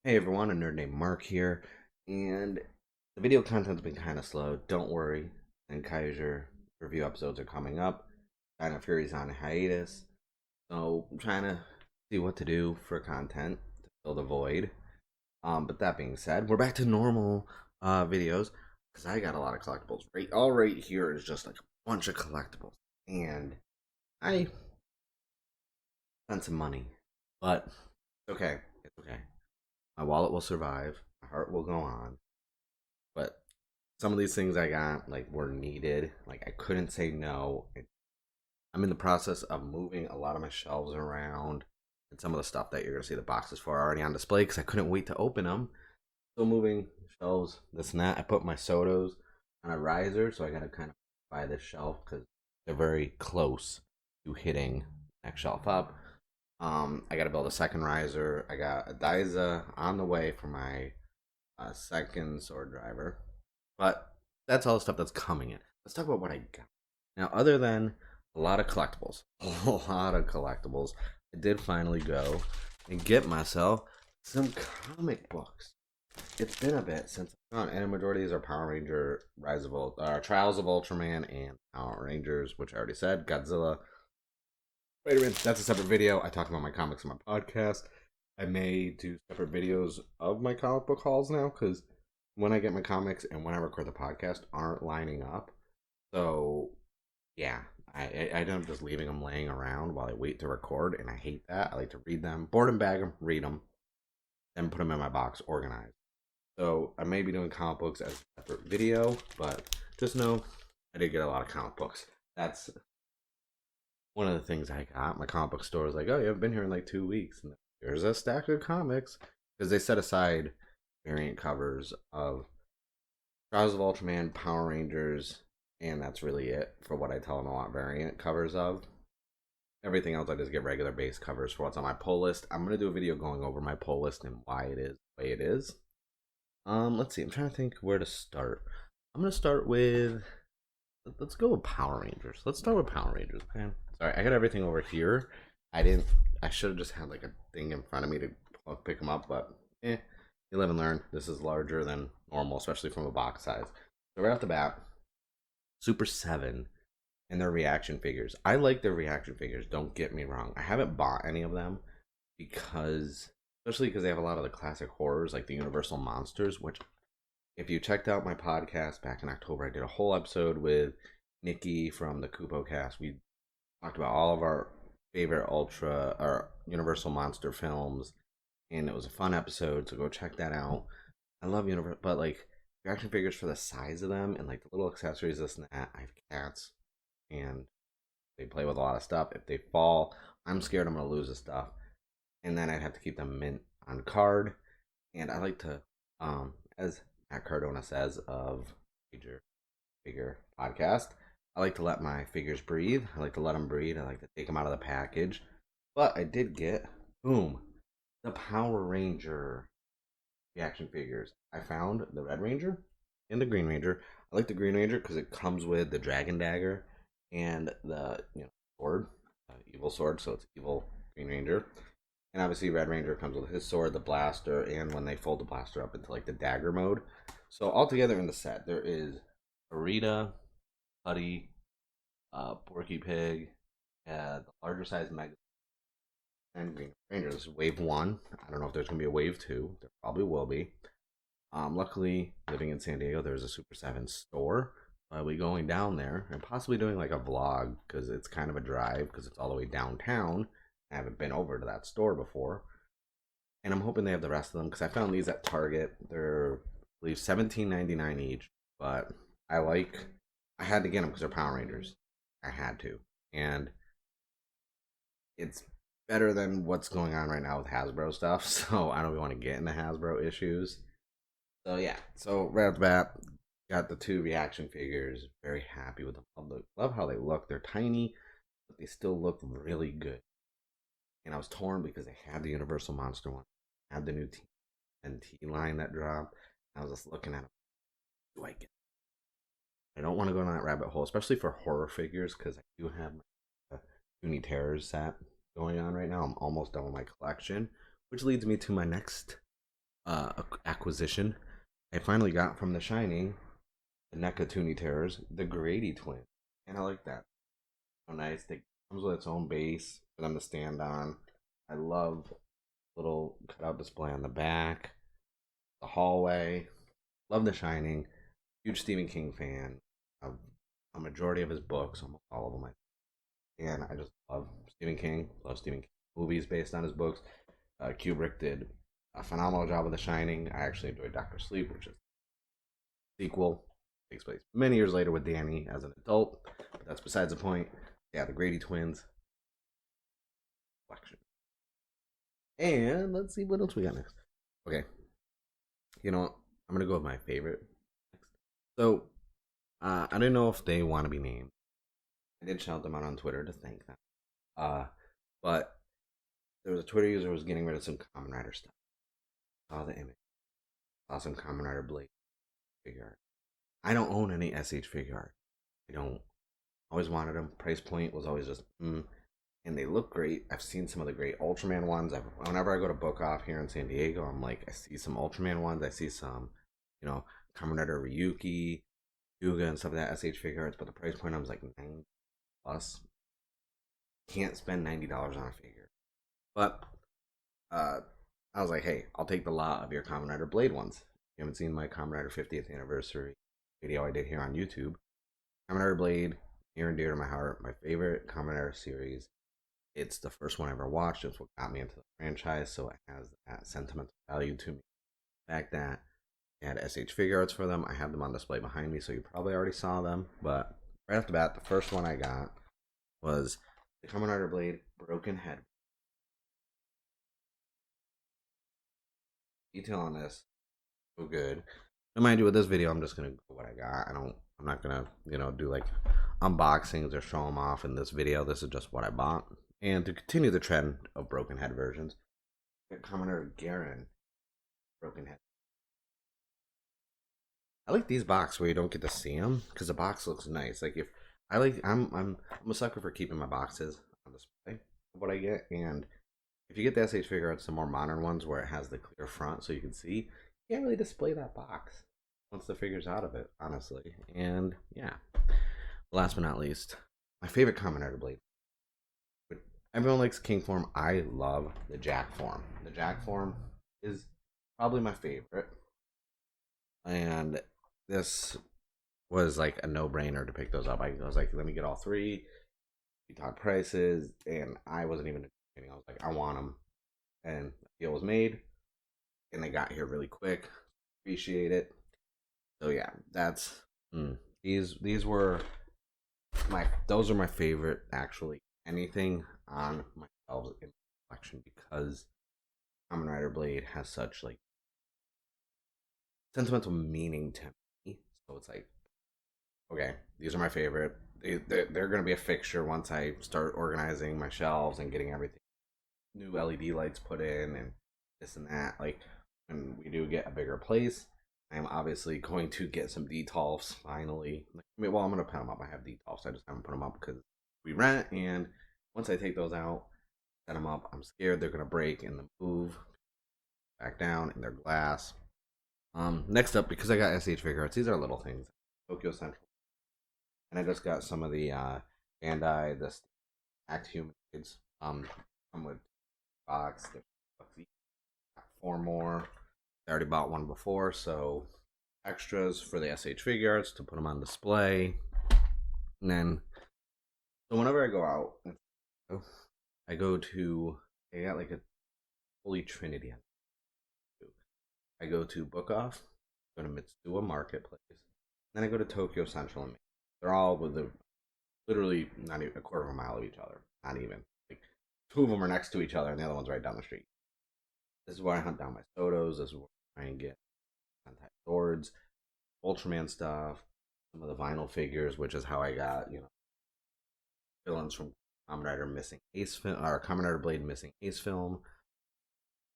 Hey everyone, a nerd named Mark here, and the video content's been kind of slow. Don't worry, and Kaiser review episodes are coming up. Kind of Fury's on hiatus, so I'm trying to see what to do for content to fill the void. But that being said, we're back to normal videos because I got a lot of collectibles. Right here is just like a bunch of collectibles, and I spent some money, but it's okay. It's okay. My wallet will survive. My heart will go on. But some of these things I got like were needed. Like I couldn't say no. I'm in the process of moving a lot of my shelves around, and some of the stuff that you're gonna see the boxes for are already on display because I couldn't wait to open them. So moving shelves, this and that. I put my Sotos on a riser, so I gotta kind of buy this shelf because they're very close to hitting the next shelf up. I gotta build a second riser. I got a Dyza on the way for my second sword driver. But that's all the stuff that's coming in. Let's talk about what I got. Now, other than a lot of collectibles, a lot of collectibles, I did finally go and get myself some comic books. It's been a bit since I've gone, and the majority of these are Power Ranger, Trials of Ultraman, and Power Rangers, which I already said, Godzilla. Wait a minute, that's a separate video. I talk about my comics on my podcast. I may do separate videos of my comic book hauls now because when I get my comics and when I record the podcast aren't lining up. So yeah, I end up just leaving them laying around while I wait to record, and I hate that. I like to read them, board and bag them, read them, then put them in my box organized. So I may be doing comic books as a separate video, but just know I did get a lot of comic books. That's one of the things I got. My comic book store was like, "Oh, you haven't been here in like 2 weeks." And here's a stack of comics because they set aside variant covers of Trials of Ultraman, Power Rangers, and that's really it for what I tell them I want variant covers of. Everything else, I just get regular base covers for what's on my pull list. I'm gonna do a video going over my pull list and why it is the way it is. Let's see. I'm trying to think where to start. I'm gonna start with. Let's go with Power Rangers. Let's start with Power Rangers. Okay. Sorry, I got everything over here. I didn't. I should have just had like a thing in front of me to pick them up, but you live and learn. This is larger than normal, especially from a box size. So right off the bat, Super 7 and their reaction figures. I like their reaction figures, don't get me wrong. I haven't bought any of them because, especially because they have a lot of the classic horrors like the Universal Monsters, which if you checked out my podcast back in October, I did a whole episode with Nikki from the Kupo cast. We talked about all of our favorite Ultra or Universal Monster films, and it was a fun episode, so go check that out. I love Universal, but like action figures for the size of them and like the little accessories, this and that. I have cats, and they play with a lot of stuff. If they fall, I'm scared I'm gonna lose the stuff, and then I'd have to keep them mint on card. And I like to, as Matt Cardona says of Major Figure Podcast, I like to let my figures breathe. I like to let them breathe. I like to take them out of the package. But I did get, boom, the Power Ranger reaction figures. I found the Red Ranger and the Green Ranger. I like the Green Ranger because it comes with the Dragon Dagger and the sword, evil sword. So it's evil Green Ranger. And obviously, Red Ranger comes with his sword, the blaster, and when they fold the blaster up into like the dagger mode. So altogether in the set, there is Arita, Putty, Porky Pig, the larger size Mega, and Green Ranger. This is wave one. I don't know if there's gonna be a wave two. There probably will be. Luckily, living in San Diego, there's a Super 7 store. I'll be going down there and possibly doing like a vlog because it's kind of a drive because it's all the way downtown. I haven't been over to that store before. And I'm hoping they have the rest of them because I found these at Target. They're, I believe, $17.99 each. But I had to get them because they're Power Rangers. I had to. And it's better than what's going on right now with Hasbro stuff. So I don't really want to get into Hasbro issues. So yeah. So right off the bat, got the two reaction figures. Very happy with them. Love how they look. They're tiny, but they still look really good. And I was torn because they had the Universal Monster one, had the new TNT line that dropped. I was just looking at them. Do I get? I don't want to go down that rabbit hole, especially for horror figures, because I do have my Toony Terrors set going on right now. I'm almost done with my collection, which leads me to my next acquisition. I finally got from The Shining, the Nekatuni Terrors, the Grady twins, and I like that. So nice. It comes with its own base for them to stand on. I love little cutout display on the back, the hallway. Love The Shining. Huge Stephen King fan of a majority of his books, almost all of them. And I just love Stephen King. Love Stephen King movies based on his books. Kubrick did a phenomenal job with The Shining. I actually enjoyed Doctor Sleep, which is a sequel. Takes place many years later with Danny as an adult, but that's besides the point. Yeah, the Grady twins collection. And let's see what else we got next. Okay, you know what? I'm gonna go with my favorite next. So I didn't know if they want to be named. I did shout them out on Twitter to thank them. Uh, but there was a Twitter user who was getting rid of some Kamen Rider stuff. Saw the image. Saw some Kamen Rider Blade figure art. I don't own any SH figure art. I don't. Always wanted them. Price point was always just and they look great. I've seen some of the great Ultraman ones. Whenever I go to Book Off here in San Diego, I'm like, I see some Ultraman ones. I see some, Kamen Rider Ryuki, Yuga, and stuff of that SH figure arts. But the price point, I was like 9 plus. Can't spend $90 on a figure. But I was like, hey, I'll take the lot of your Kamen Rider Blade ones. If you haven't seen my Kamen Rider 50th anniversary video I did here on YouTube, Kamen Rider Blade, near and dear to my heart, my favorite Kamen Rider series. It's the first one I ever watched. It's what got me into the franchise, so it has that sentimental value to me. The fact that I had SH figure arts for them, I have them on display behind me, so you probably already saw them. But right off the bat, the first one I got was the Kamen Rider Blade Broken Head. Detail on this, so good. And mind you, with this video, I'm just gonna go what I got. I'm not gonna, do like unboxings or show them off in this video. This is just what I bought. And to continue the trend of broken head versions, Commoner Garen broken head. I like these boxes where you don't get to see them because the box looks nice. Like if I like, I'm a sucker for keeping my boxes on display of what I get. And if you get the SH figure arts, the more modern ones where it has the clear front so you can see, you can't really display that box once the figure's out of it, honestly. And yeah, last but not least, my favorite Kamen Rider Blade. Everyone likes King form. I love the Jack form. The Jack form is probably my favorite. And this was like a no-brainer to pick those up. I was like, let me get all three. We talked prices, and I wasn't even I was like, I want them. And the deal was made, and they got here really quick. Appreciate it. So yeah, that's these were those are my favorite actually. Anything on my shelves in the collection because Kamen Rider Blade has such like sentimental meaning to me. So it's like, okay, these are my favorite. They're going to be a fixture once I start organizing my shelves and getting everything new LED lights put in and this and that. Like when we do get a bigger place, I'm obviously going to get some detolfs finally. I'm going to put them up. I have detolfs. I just haven't put them up because we rent, and once I take those out, set them up, I'm scared they're gonna break in the move back down in their glass. Next up, because I got SH figure arts, these are little things. Tokyo Central, and I just got some of the Bandai, the Act Human kids. Come with box. Got 4 more. I already bought one before, so extras for the SH figure arts to put them on display. And then, so whenever I go out, I got like a Holy Trinity. I go to Book Off, go to Mitsuwa Marketplace, then I go to Tokyo Central. And they're all literally not even a quarter of a mile of each other. Not even. Like 2 of them are next to each other, and the other one's right down the street. This is where I hunt down my Sotos. This is where I try and get Sentai swords, Ultraman stuff, some of the vinyl figures, which is how I got villains from Kamen Rider missing Ace film, or Kamen Rider Blade missing Ace film.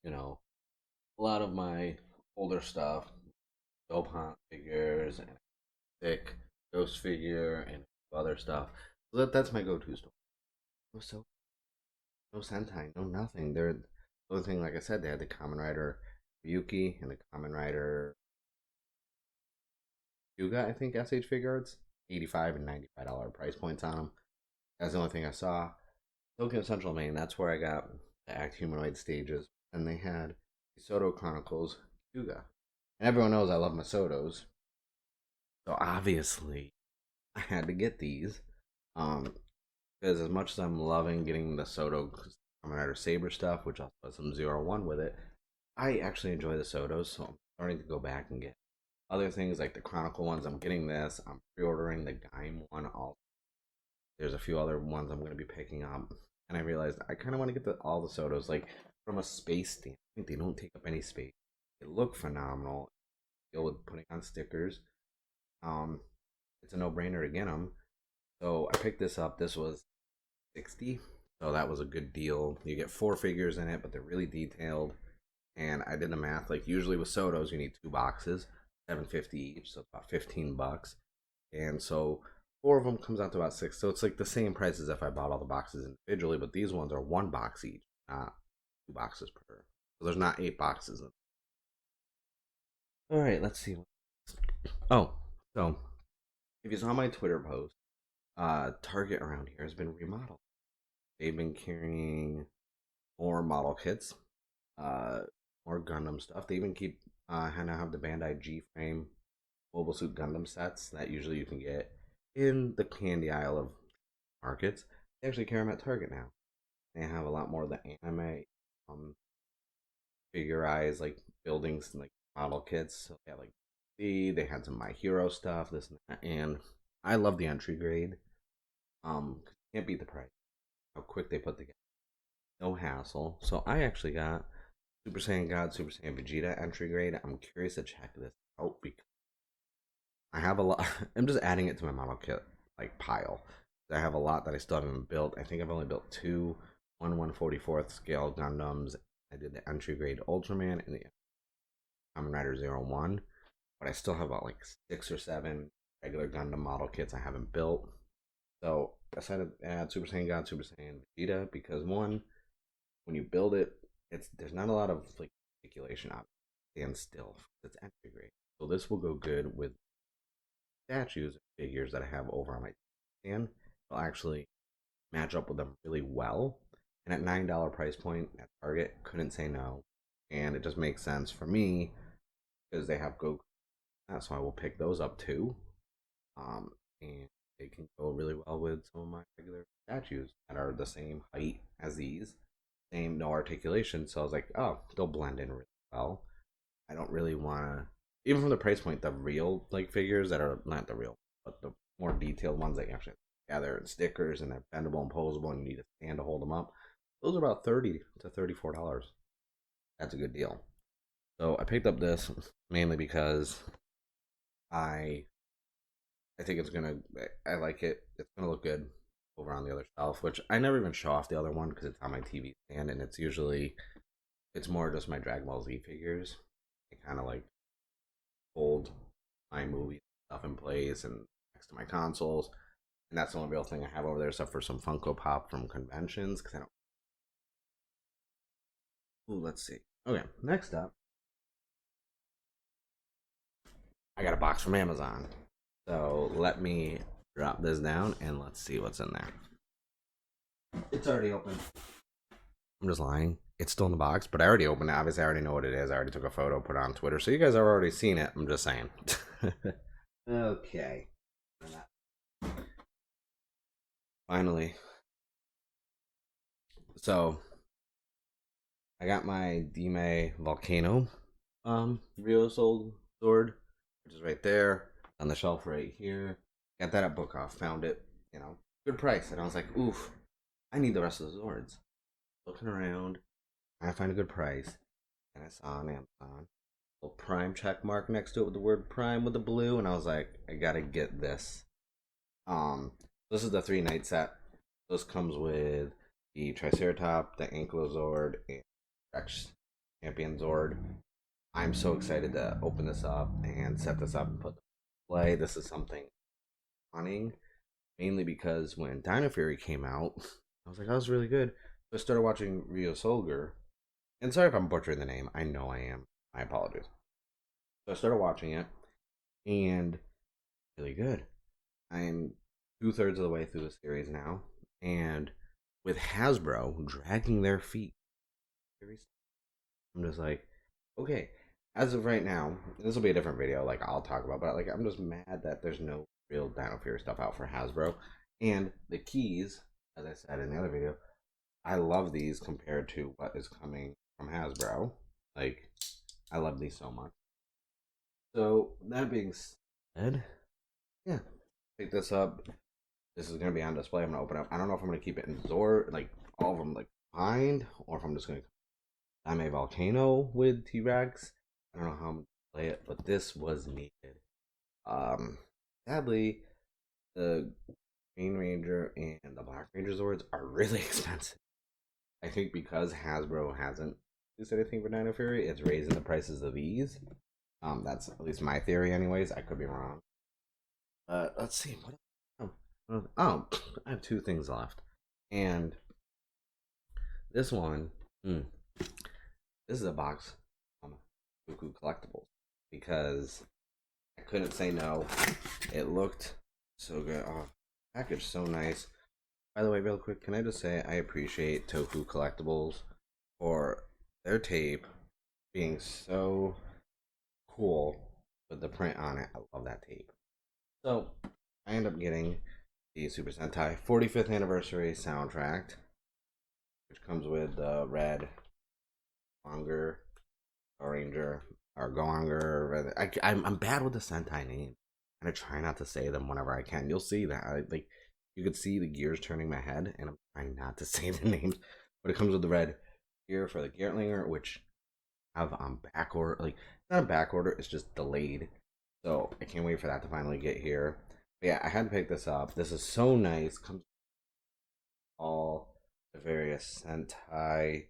A lot of my older stuff, Dopant figures and thick Ghost figure and other stuff. So that's my go-to store. No Sentai, no nothing. They're the only thing, like I said, they had the Kamen Rider Yuki and the Kamen Rider Yuga, I think SH Figure Arts. 85 and $95 price points on them. That's the only thing I saw. Tokyo Central Maine, that's where I got the Act Humanoid stages. And they had Soto Chronicles Yuga. And everyone knows I love Masotos. So obviously, I had to get these. Because as much as I'm loving getting the Soto Kamen Rider Saber stuff, which also has some 0-1 with it, I actually enjoy the Sotos, so I'm starting to go back and get other things like the Chronicle ones. I'm getting this. I'm pre-ordering the Gaim one. Also, there's a few other ones I'm going to be picking up, and I realized I kind of want to get all the Sotos. Like from a space standpoint, they don't take up any space. They look phenomenal. Deal with putting on stickers. Um, it's a no-brainer to get them. So I picked this up. This was 60, so that was a good deal. You get 4 figures in it, but they're really detailed. And I did the math. Like usually with Sotos, you need 2 boxes, $7.50 each, so it's about $15. And so 4 of them comes out to about 6. So it's like the same price as if I bought all the boxes individually, but these ones are 1 box each, not 2 boxes per. So there's not 8 boxes. All right, let's see. Oh, so if you saw my Twitter post, Target around here has been remodeled. They've been carrying more model kits, more Gundam stuff. They even keep have the Bandai G frame Mobile Suit Gundam sets that usually you can get in the candy aisle of markets. They actually carry them at Target now. They have a lot more of the anime figurized like buildings and like model kits. So they had like they had some My Hero stuff, this and that, and I love the entry grade. Can't beat the price. How quick they put together. No hassle. So I actually got Super Saiyan God, Super Saiyan Vegeta entry grade. I'm curious to check this out because I have a lot. I'm just adding it to my model kit like pile. I have a lot that I still haven't built. I think I've only built 2 1/144th scale Gundams. I did the entry grade Ultraman and the Kamen Rider 01, but I still have about like 6 or 7 regular Gundam model kits I haven't built. So I decided to add Super Saiyan God, Super Saiyan Vegeta because one, when you build it, there's not a lot of like articulation on it. Stand still. It's entry grade. So this will go good with statues and figures that I have over on my stand. It'll actually match up with them really well. And at $9 price point at Target, couldn't say no. And it just makes sense for me because they have Goku. So I will pick those up too. And they can go really well with some of my regular statues that are the same height as these. Same, no articulation. So I was like, oh, they'll blend in really well. I don't really want to, even from the price point, the real like figures that are not the real, but the more detailed ones that you actually gather and stickers and they're bendable and posable and you need a stand to hold them up. Those are about $30 to $34. That's a good deal. So I picked up this mainly because I think it's gonna. I like it. It's gonna look good over on the other shelf, which I never even show off the other one because it's on my TV stand, and it's more just my Dragon Ball Z figures. I kind of like hold my movie stuff in place and next to my consoles, and that's the only real thing I have over there, except for some Funko Pop from conventions. Because I don't. Ooh, let's see. Okay, next up, I got a box from Amazon. So let me drop this down and let's see what's in there. It's already open. I'm just lying. It's still in the box, but I already opened it. Obviously, I already know what it is. I already took a photo, put it on Twitter. So you guys have already seen it. I'm just saying. Okay. Finally. So I got my Dime Volcano Rio Soul sword, which is right there on the shelf right here. Got that at Book Off. Found it, good price. And I was like, oof, I need the rest of the swords. Looking around, I find a good price, and I saw on Amazon a little Prime check mark next to it with the word Prime with the blue, and I was like, I gotta get this. This is the 3-night set. This comes with the Triceratop, the Ankylozord, and Rex Champion Zord. I'm so excited to open this up and set this up and put the play. This is something hunting, mainly because when Dino Fury came out, I was like, that was really good. So I started watching Rio Soldier, and sorry if I'm butchering the name. I know I am. My apologies. So I started watching it, and really good. I'm 2/3 of the way through the series now, and with Hasbro dragging their feet, I'm just like, okay. As of right now, this will be a different video. Like I'll talk about, but like I'm just mad that there's no real Dino Fury stuff out for Hasbro, and the keys, as I said in the other video, I love these compared to what is coming from Hasbro. Like I love these so much. So that being said, yeah, pick this up. This is gonna be on display. I'm gonna open up. I don't know if I'm gonna keep it in Zord, like all of them, like behind, or if I'm just gonna Dime Volcano with T-Rex. I don't know how I'm gonna play it, but this was needed. Um, Sadly, the Green Ranger and the Black Ranger Zords are really expensive. I think because Hasbro hasn't released anything for Dino Fury, it's raising the prices of these. That's at least my theory, anyways. I could be wrong. Let's see. Oh, I have two things left, and this one, this is a box from Goku Collectibles because I couldn't say no. It looked so good. Oh, package so nice. By the way, real quick, can I just say I appreciate Toku Collectibles for their tape being so cool with the print on it. I love that tape. So I end up getting the Super Sentai 45th anniversary soundtrack, which comes with the red Gonger, Ranger, or Gonger. I'm bad with the Sentai name, and I try not to say them whenever I can. You'll see that. Like you could see the gears turning my head, and I'm trying not to say the names. But it comes with the red gear for the Geartlinger, which I have on back order. Like it's not a back order; it's just delayed. So I can't wait for that to finally get here. But yeah, I had to pick this up. This is so nice. Comes all the various Sentai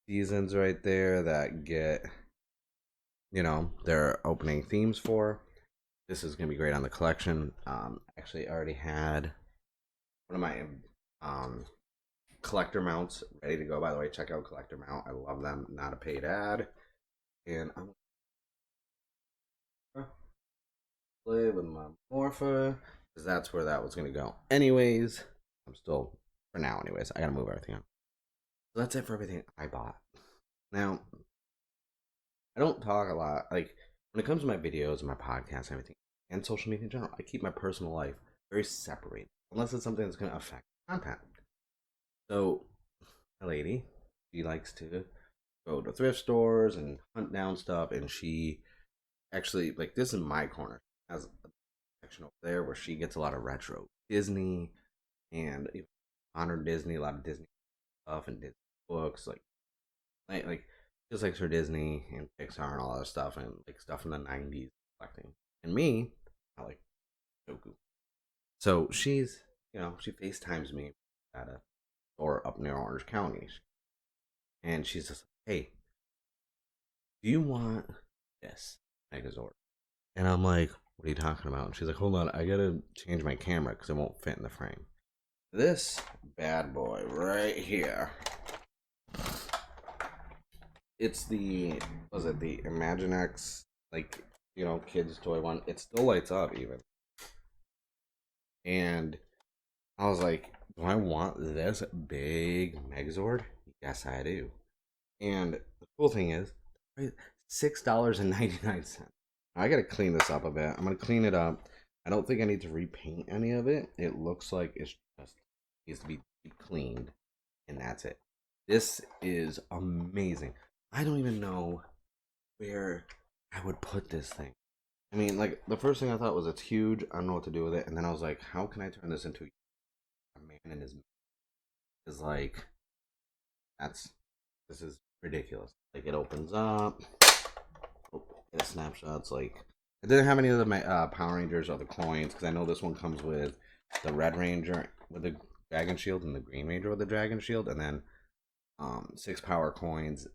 seasons right there that get, their opening themes for. This is gonna be great on the collection. Actually, I already had one of my collector mounts ready to go. By the way, check out collector mount. I love them. Not a paid ad. And I'm gonna play with my Morpha because that's where that was gonna go. Anyways, I'm still for now. Anyways, I gotta move everything on. So that's it for everything I bought. Now, I don't talk a lot. Like when it comes to my videos and my podcasts and everything, and social media in general, I keep my personal life very separated, unless it's something that's going to affect content. So, my lady, she likes to go to thrift stores and hunt down stuff, and she actually, like, this is my corner. She has a section over there where she gets a lot of retro Disney and modern Disney, a lot of Disney stuff and Disney books, like just like her Disney and Pixar and all that stuff, and like stuff from the '90s collecting. And me, I like Goku. So she's, she FaceTimes me at a store up near Orange County, and she's just like, "Hey, do you want this Megazord?" And I'm like, "What are you talking about?" And she's like, "Hold on, I gotta change my camera because it won't fit in the frame." This bad boy right here. It's the Imaginext, like, kids toy one. It still lights up even. And I was like, do I want this big Megazord? Yes, I do. And the cool thing is, $6.99. I gotta clean this up a bit. I'm gonna clean it up. I don't think I need to repaint any of it. It looks like it's just needs to be deep cleaned, and that's it. This is amazing. I don't even know where I would put this thing. I mean, like, the first thing I thought was it's huge. I don't know what to do with it. And then I was like, how can I turn this into a man in his is like this is ridiculous. Like it opens up. Oh, get a snapshots. Like it didn't have any of the Power Rangers or the coins because I know this one comes with the Red Ranger with the Dragon Shield and the Green Ranger with the Dragon Shield, and then 6 power coins.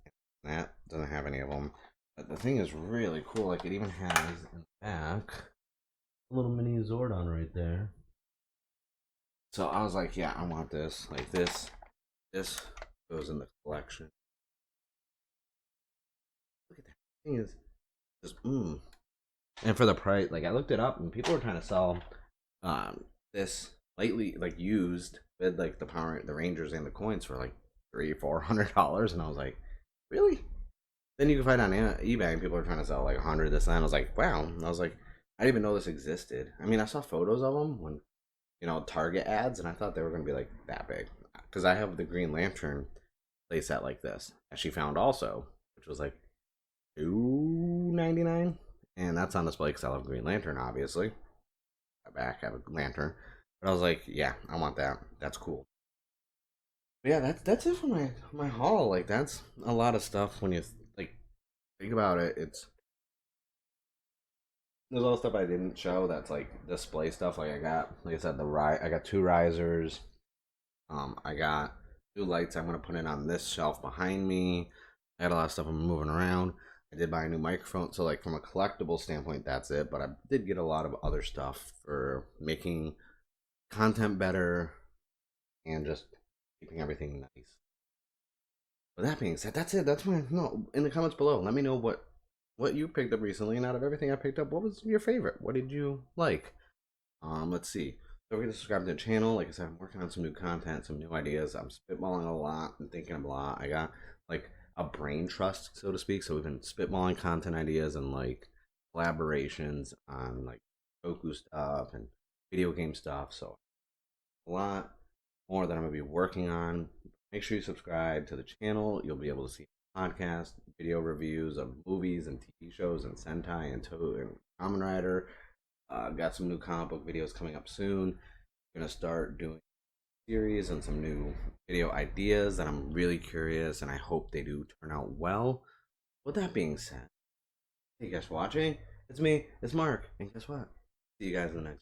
That doesn't have any of them. But the thing is really cool. Like it even has in the back a little mini Zordon right there. So I was like, yeah, I want this. Like this goes in the collection. Look at that. thing is just And for the price, like I looked it up, and people were trying to sell this lightly like used with like the Rangers and the coins for like $300-400, and I was like, really? Then you can find on eBay, and people are trying to sell like 100 this and that. I was like, wow. And I was like, I didn't even know this existed. I mean, I saw photos of them when Target ads, and I thought they were gonna be like that big because I have the Green Lantern playset like this that she found also, which was like $2.99, and that's on display because I love Green Lantern, obviously. My back I have a lantern, but I was like, yeah, I want that. That's cool. But yeah, that's it for my haul. Like that's a lot of stuff when you like think about it. It's There's all the stuff I didn't show that's like display stuff. Like I got, like I said, I got two risers. I got two lights. I'm gonna put it on this shelf behind me. I got a lot of stuff I'm moving around. I did buy a new microphone, so like from a collectible standpoint, that's it. But I did get a lot of other stuff for making content better and just keeping everything nice. With that being said, that's it. That's my no. In the comments below, let me know what you picked up recently, and out of everything I picked up, what was your favorite? What did you like? Let's see. Don't forget to subscribe to the channel. Like I said, I'm working on some new content, some new ideas. I'm spitballing a lot and thinking of a lot. I got like a brain trust, so to speak. So we've been spitballing content ideas and like collaborations on like Goku stuff and video game stuff. So a lot more that I'm gonna be working on. Make sure you subscribe to the channel. You'll be able to see podcast, video reviews of movies and TV shows and Sentai and and Kamen Rider. Got some new comic book videos coming up soon. Gonna start doing series and some new video ideas that I'm really curious, and I hope they do turn out well. With that being said, thank you guys for watching. It's me, it's Mark, and guess what? See you guys in the next